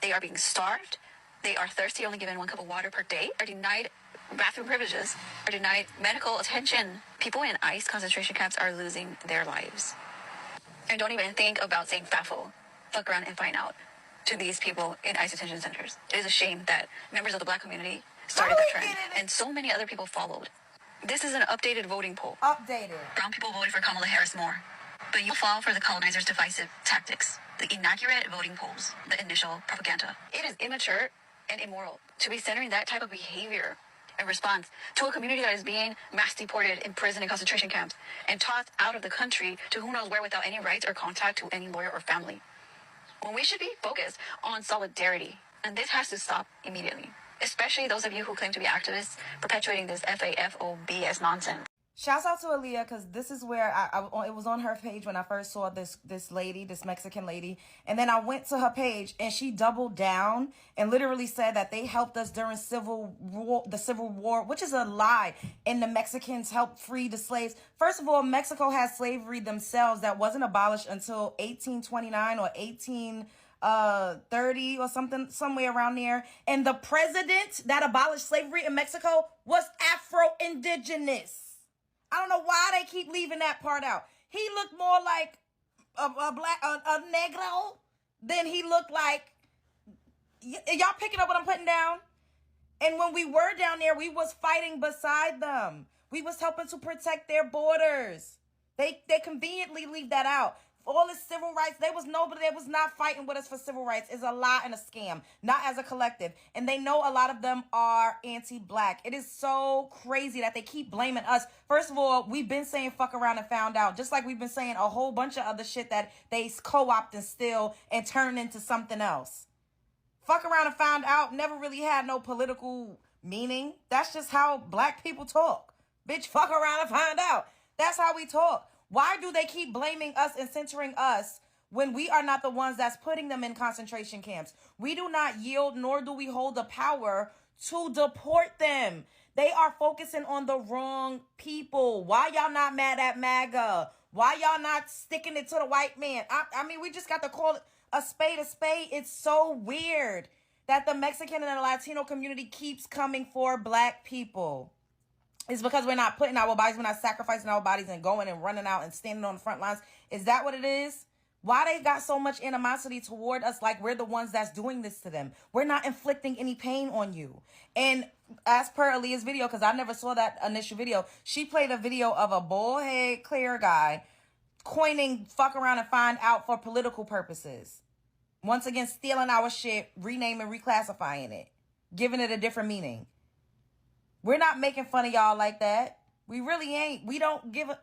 They are being starved. They are thirsty, only given 1 cup of water per day, are denied bathroom privileges, are denied medical attention. People in ICE concentration camps are losing their lives. And don't even think about saying FAFO, fuck around and find out, to these people in ICE detention centers. It is a shame that members of the Black community started the trend, and so many other people followed. This is an updated voting poll. Brown people voted for Kamala Harris more. But you fall for the colonizers' divisive tactics, the inaccurate voting polls, the initial propaganda. It is immature and immoral to be centering that type of behavior in response to a community that is being mass deported, imprisoned in concentration camps, and tossed out of the country to who knows where without any rights or contact to any lawyer or family. When we should be focused on solidarity, and this has to stop immediately. Especially those of you who claim to be activists perpetuating this FAFOBS nonsense. Shouts out to Aaliyah, because this is where it was on her page when I first saw this lady, this Mexican lady. And then I went to her page and she doubled down and literally said that they helped us during the Civil War, which is a lie. And the Mexicans helped free the slaves. First of all, Mexico had slavery themselves that wasn't abolished until 1829 or 1830 or something, somewhere around there. And the president that abolished slavery in Mexico was Afro-Indigenous. I don't know why they keep leaving that part out. He looked more like a negro than he looked like. Y'all picking up what I'm putting down? And when we were down there, we was fighting beside them. We was helping to protect their borders. They conveniently leave that out. All this civil rights, nobody that was not fighting with us for civil rights. Is a lie and a scam, not as a collective. And they know a lot of them are anti-Black. It is so crazy that they keep blaming us. First of all, we've been saying fuck around and found out, just like we've been saying a whole bunch of other shit that they co-opt and steal and turn into something else. Fuck around and found out never really had no political meaning. That's just how Black people talk. Bitch, fuck around and find out. That's how we talk. Why do they keep blaming us and centering us when we are not the ones that's putting them in concentration camps? We do not yield, nor do we hold the power to deport them. They are focusing on the wrong people. Why y'all not mad at MAGA? Why y'all not sticking it to the white man? I mean, we just got to call it a spade a spade. It's so weird that the Mexican and the Latino community keeps coming for Black people. It's because we're not putting our bodies, we're not sacrificing our bodies and going and running out and standing on the front lines. Is that what it is? Why they got so much animosity toward us like we're the ones that's doing this to them? We're not inflicting any pain on you. And as per Aaliyah's video, because I never saw that initial video, she played a video of a bullhead clear guy coining fuck around and find out for political purposes. Once again, stealing our shit, renaming, reclassifying it, giving it a different meaning. We're not making fun of y'all like that. We really ain't. We don't give a...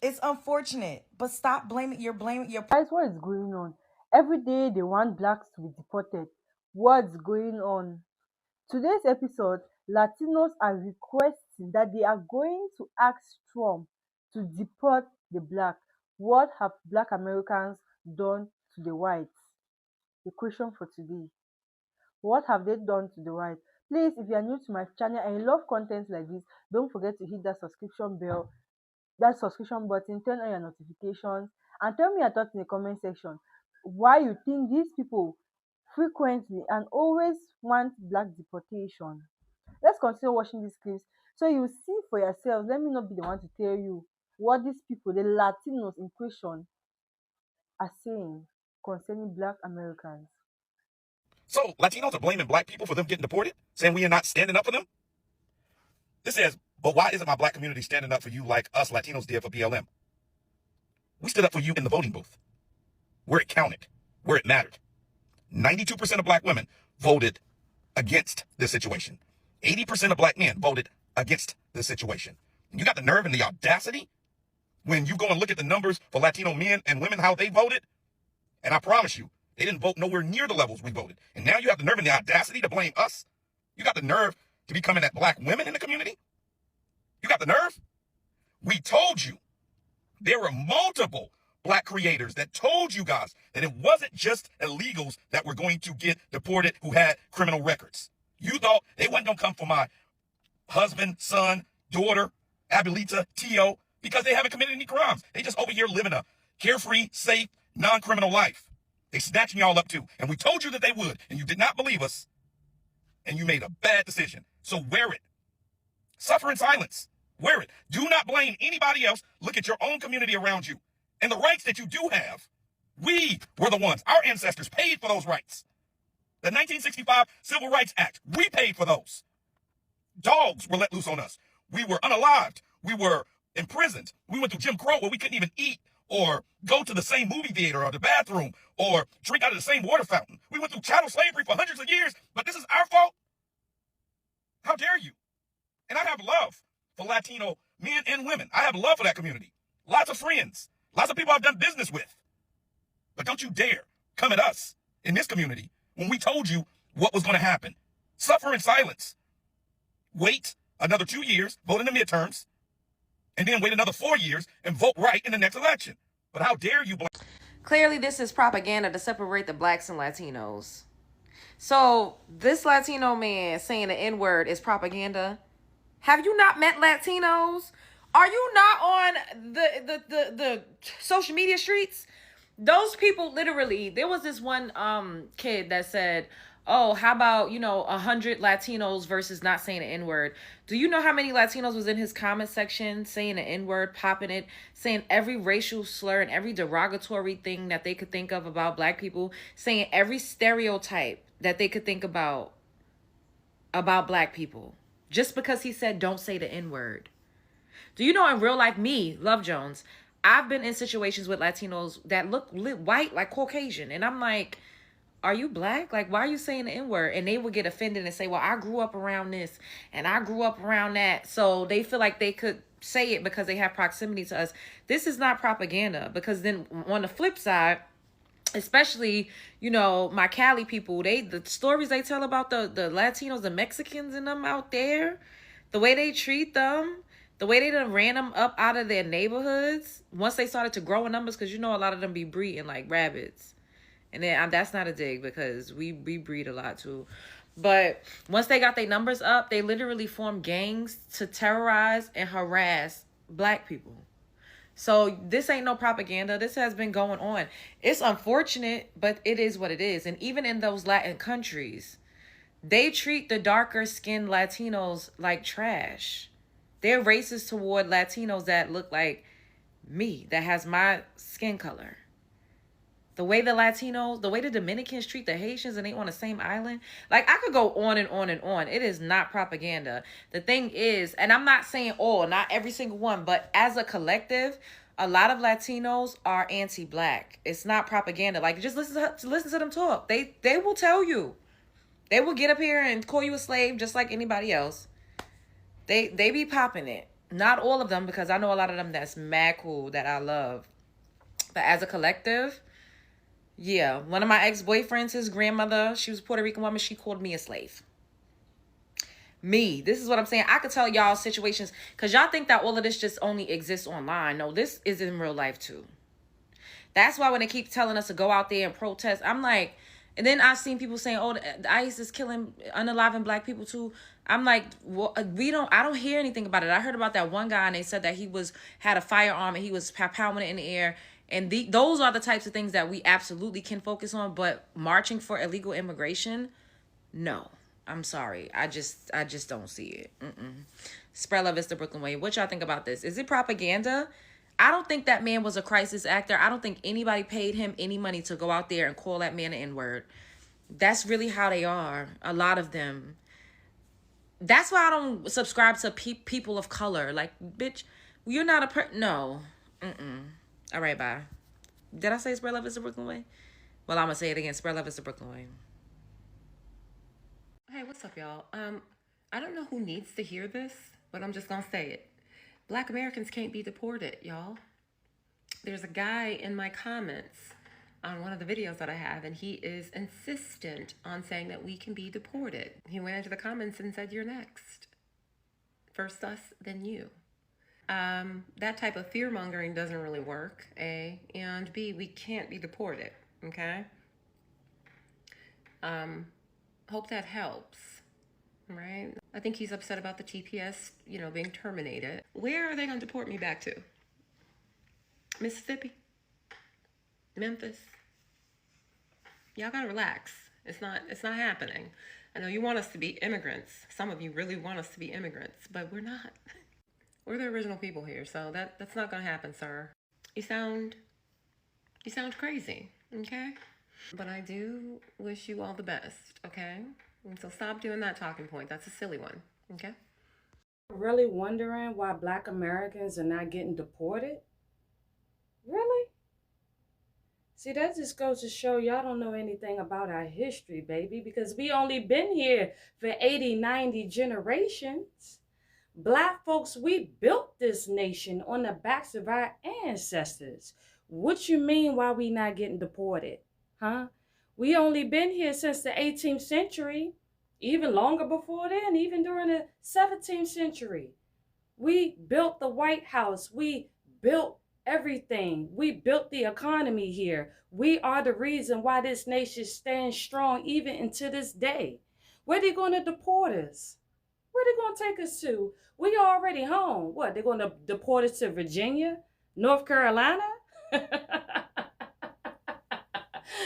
It's unfortunate, but stop blaming... Guys, what is going on? Every day they want Blacks to be deported. What's going on? Today's episode, Latinos are requesting that they are going to ask Trump to deport the Black. What have Black Americans done to the whites? The question for today. What have they done to the whites? Please, if you are new to my channel and you love content like this, don't forget to hit that subscription bell, that subscription button, turn on your notifications, and tell me your thoughts in the comment section. Why you think these people frequently and always want Black deportation? Let's continue watching these clips so you see for yourselves. Let me not be the one to tell you what these people, the Latinos in question, are saying concerning Black Americans. So Latinos are blaming Black people for them getting deported, saying we are not standing up for them? This says, but why isn't my Black community standing up for you like us Latinos did for BLM? We stood up for you in the voting booth, where it counted, where it mattered. 92% of Black women voted against this situation. 80% of Black men voted against this situation. And you got the nerve and the audacity when you go and look at the numbers for Latino men and women, how they voted. And I promise you, they didn't vote nowhere near the levels we voted. And now you have the nerve and the audacity to blame us. You got the nerve to be coming at Black women in the community. You got the nerve. We told you there were multiple Black creators that told you guys that it wasn't just illegals that were going to get deported who had criminal records. You thought they wasn't going to come for my husband, son, daughter, Abuelita, Tio, because they haven't committed any crimes. They just over here living a carefree, safe, non-criminal life. They snatching y'all up too. And we told you that they would, and you did not believe us, and you made a bad decision. So wear it. Suffer in silence. Wear it. Do not blame anybody else. Look at your own community around you. And the rights that you do have, we were the ones. Our ancestors paid for those rights. The 1965 Civil Rights Act, we paid for those. Dogs were let loose on us. We were unalived. We were imprisoned. We went through Jim Crow where we couldn't even eat or go to the same movie theater or the bathroom or drink out of the same water fountain. We went through chattel slavery for hundreds of years, but this is our fault? How dare you? And I have love for Latino men and women. I have love for that community. Lots of friends. Lots of people I've done business with. But don't you dare come at us in this community when we told you what was going to happen. Suffer in silence. Wait another 2 years, vote in the midterms, and then wait another 4 years and vote right in the next election. But how dare you? Clearly, this is propaganda to separate the blacks and Latinos. So this Latino man saying the N-word is propaganda. Have you not met Latinos? Are you not on the social media streets? Those people literally, there was this one kid that said, oh, how about, 100 Latinos versus not saying the N-word. Do you know how many Latinos was in his comment section saying the N-word, popping it, saying every racial slur and every derogatory thing that they could think of about black people, saying every stereotype that they could think about black people, just because he said don't say the N-word. Do you know in real life, me, Love Jones, I've been in situations with Latinos that look white, like Caucasian, and I'm like, are you black? Like, why are you saying the N-word? And they would get offended and say, well, I grew up around this and I grew up around that. So they feel like they could say it because they have proximity to us. This is not propaganda, because then on the flip side, especially, my Cali people, the stories they tell about the Latinos, the Mexicans and them out there, the way they treat them, the way they done ran them up out of their neighborhoods once they started to grow in numbers, because a lot of them be breeding like rabbits. And then that's not a dig, because we breed a lot too. But once they got their numbers up, they literally formed gangs to terrorize and harass black people. So this ain't no propaganda. This has been going on. It's unfortunate, but it is what it is. And even in those Latin countries, they treat the darker skinned Latinos like trash. They're racist toward Latinos that look like me, that has my skin color. The way the Dominicans treat the Haitians, and they on the same island. Like, I could go on and on and on. It is not propaganda. The thing is, and I'm not saying all, not every single one, but as a collective, a lot of Latinos are anti-black. It's not propaganda. Like, just listen to them talk. They will tell you. They will get up here and call you a slave just like anybody else. They be popping it. Not all of them, because I know a lot of them that's mad cool that I love. But as a collective, yeah, one of my ex-boyfriends, his grandmother, she was a Puerto Rican woman. She called me a slave. Me. This is what I'm saying. I could tell y'all situations, because y'all think that all of this just only exists online. No, this is in real life too. That's why when they keep telling us to go out there and protest, I'm like, and then I've seen people saying, oh, the ICE is killing, unaliving black people too. I'm like, well, I don't hear anything about it. I heard about that one guy, and they said that he had a firearm and he was pounding it in the air. And those are the types of things that we absolutely can focus on. But marching for illegal immigration, no. I'm sorry. I just don't see it. Spread love is the Brooklyn way. What y'all think about this? Is it propaganda? I don't think that man was a crisis actor. I don't think anybody paid him any money to go out there and call that man an N-word. That's really how they are. A lot of them. That's why I don't subscribe to people of color. Like, bitch, you're not a no. All right, bye. Did I say spread love is the Brooklyn way? Well, I'm going to say it again. Spread love is the Brooklyn way. Hey, what's up, y'all? I don't know who needs to hear this, but I'm just going to say it. Black Americans can't be deported, y'all. There's a guy in my comments on one of the videos that I have, and he is insistent on saying that we can be deported. He went into the comments and said, you're next. First us, then you. That type of fear-mongering doesn't really work, A. And B, we can't be deported, okay? Hope that helps, right? I think he's upset about the TPS, being terminated. Where are they going to deport me back to? Mississippi? Memphis? Y'all gotta relax. It's not happening. I know you want us to be immigrants. Some of you really want us to be immigrants, but we're not. We're the original people here, so that's not gonna happen, sir. You sound crazy, okay? But I do wish you all the best, okay? And so stop doing that talking point. That's a silly one, okay? Really wondering why Black Americans are not getting deported? Really? See, that just goes to show y'all don't know anything about our history, baby, because we only been here for 80, 90 generations. Black folks, we built this nation on the backs of our ancestors. What you mean why we not getting deported? Huh? We only been here since the 18th century, even longer before then, even during the 17th century. We built the White House. We built everything. We built the economy here. We are the reason why this nation stands strong even into this day. Where they going to deport us? Where they going to take us to? We already home. What, they're going to deport us to Virginia? North Carolina?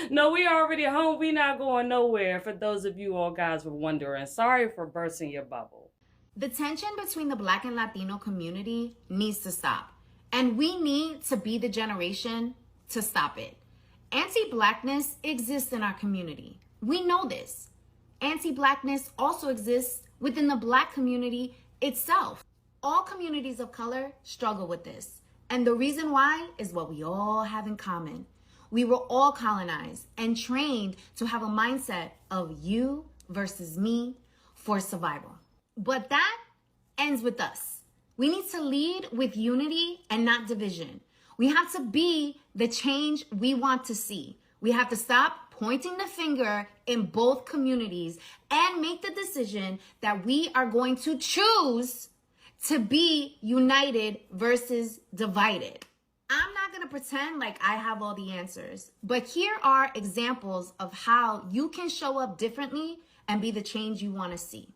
No, we already home. We not going nowhere, for those of you all guys were wondering. Sorry for bursting your bubble. The tension between the Black and Latino community needs to stop. And we need to be the generation to stop it. Anti-Blackness exists in our community. We know this. Anti-Blackness also exists within the Black community itself. All communities of color struggle with this. And the reason why is what we all have in common. We were all colonized and trained to have a mindset of you versus me for survival. But that ends with us. We need to lead with unity and not division. We have to be the change we want to see. We have to stop pointing the finger in both communities and make the decision that we are going to choose to be united versus divided. I'm not going to pretend like I have all the answers, but here are examples of how you can show up differently and be the change you want to see.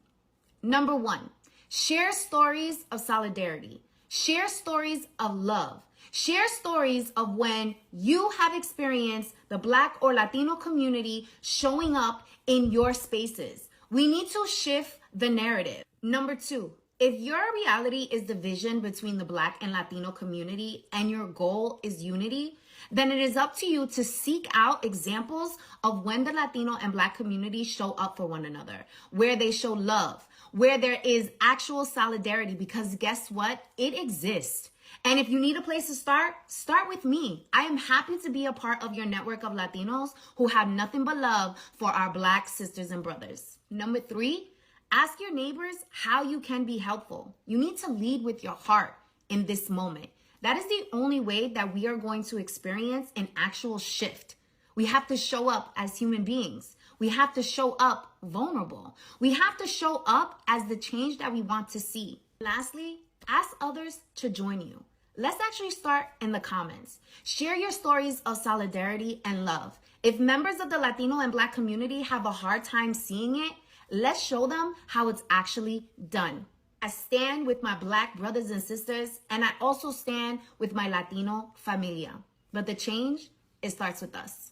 Number one, share stories of solidarity. Share stories of love. Share stories of when you have experienced the Black or Latino community showing up in your spaces. We need to shift the narrative. Number two, if your reality is division between the Black and Latino community and your goal is unity, then it is up to you to seek out examples of when the Latino and Black communities show up for one another, where they show love, where there is actual solidarity, because guess what? It exists. And if you need a place to start with me. I am happy to be a part of your network of Latinos who have nothing but love for our Black sisters and brothers. Number three, ask your neighbors how you can be helpful. You need to lead with your heart in this moment. That is the only way that we are going to experience an actual shift. We have to show up as human beings. We have to show up vulnerable. We have to show up as the change that we want to see. Lastly, ask others to join you. Let's actually start in the comments. Share your stories of solidarity and love. If members of the Latino and Black community have a hard time seeing it, let's show them how it's actually done. I stand with my Black brothers and sisters, and I also stand with my Latino familia. But the change, it starts with us.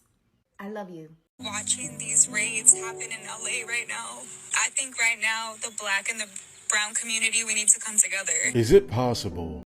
I love you. Watching these raids happen in LA right now, I think right now the Black and the brown community, we need to come together. Is it possible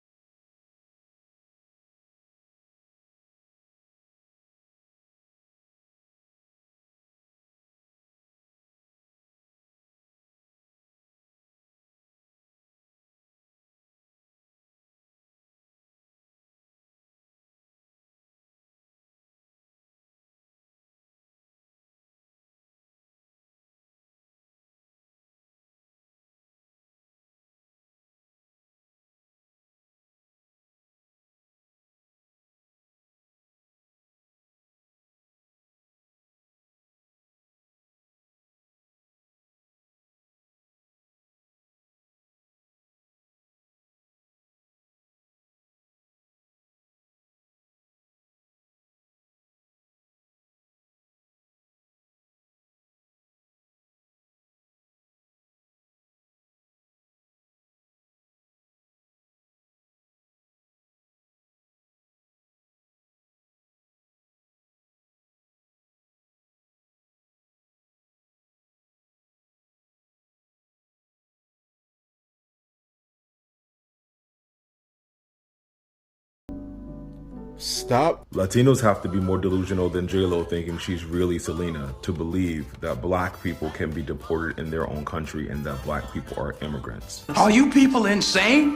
Stop. Latinos have to be more delusional than J-Lo thinking she's really Selena to believe that black people can be deported in their own country and that black people are immigrants. Are you people insane?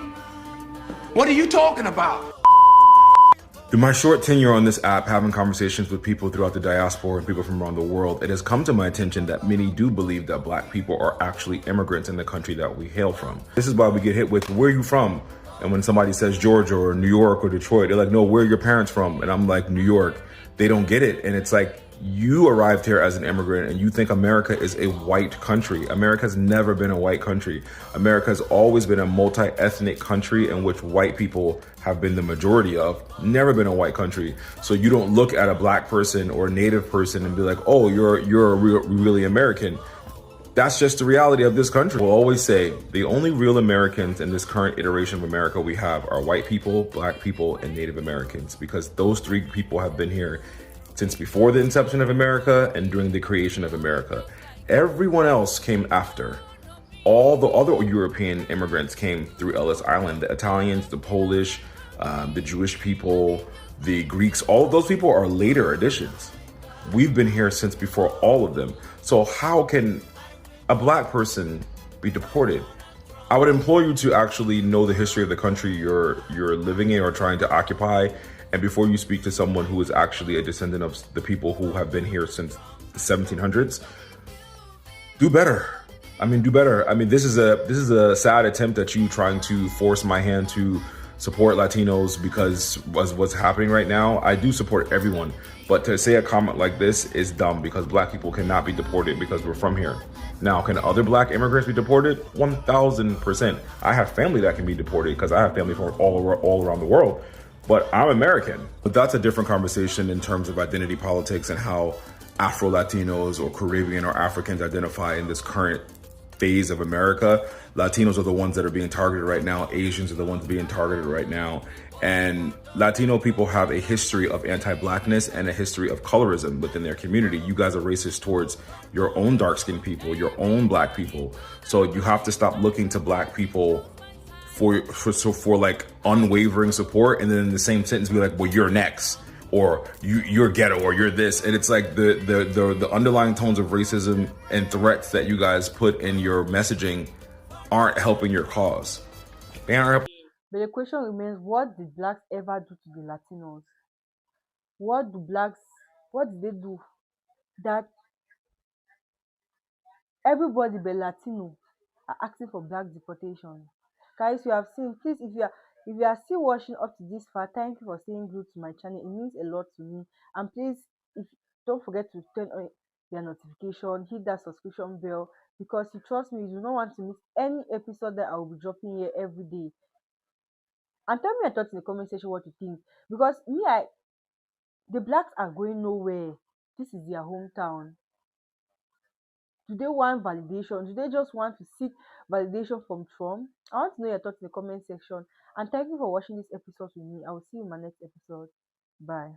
What are you talking about? Through my short tenure on this app, having conversations with people throughout the diaspora and people from around the world, it has come to my attention that many do believe that black people are actually immigrants in the country that we hail from. This is why we get hit with, where are you from? And when somebody says Georgia or New York or Detroit, they're like, no, where are your parents from? And I'm like, New York. They don't get it. And it's like, you arrived here as an immigrant and you think America is a white country. America has never been a white country. America has always been a multi-ethnic country in which white people have been the majority of, never been a white country. So you don't look at a black person or a native person and be like, oh, you're really American. That's just the reality of this country. We'll always say the only real Americans in this current iteration of America we have are white people, black people, and Native Americans, because those three people have been here since before the inception of America and during the creation of America. Everyone else came after. All the other European immigrants came through Ellis Island. The Italians, the Polish, the Jewish people, the Greeks, all of those people are later additions. We've been here since before all of them. So how can a black person be deported? I would implore you to actually know the history of the country you're living in or trying to occupy. And before you speak to someone who is actually a descendant of the people who have been here since the 1700s, do better. Do better. This is a sad attempt at you trying to force my hand to support Latinos because of what's happening right now. I do support everyone, but to say a comment like this is dumb because black people cannot be deported because we're from here. Now, can other black immigrants be deported? 1,000%. I have family that can be deported because I have family from all around the world, but I'm American. But that's a different conversation in terms of identity politics and how Afro-Latinos or Caribbean or Africans identify in this current phase of America. Latinos are the ones that are being targeted right now. Asians are the ones being targeted right now. And Latino people have a history of anti-blackness and a history of colorism within their community. You guys are racist towards your own dark-skinned people, your own black people. So you have to stop looking to black people for like unwavering support, and then in the same sentence be like, well, you're next, or you're ghetto, or you're this. And it's like the underlying tones of racism and threats that you guys put in your messaging aren't helping your cause. But the question remains, what did blacks ever do to the Latinos? What did they do that everybody but Latino are asking for black deportation? Guys, you have seen, please, if you are still watching up to this far, thank you for staying glued to my channel. It means a lot to me. And please, don't forget to turn on your notification, hit that subscription bell, because you trust me, you do not want to miss any episode that I will be dropping here every day. And tell me your thoughts in the comment section what you think, because the blacks are going nowhere. This is their hometown. Do they want validation? Do they just want to seek validation from Trump? I want to know your thoughts in the comment section. And thank you for watching this episode with me. I will see you in my next episode. Bye.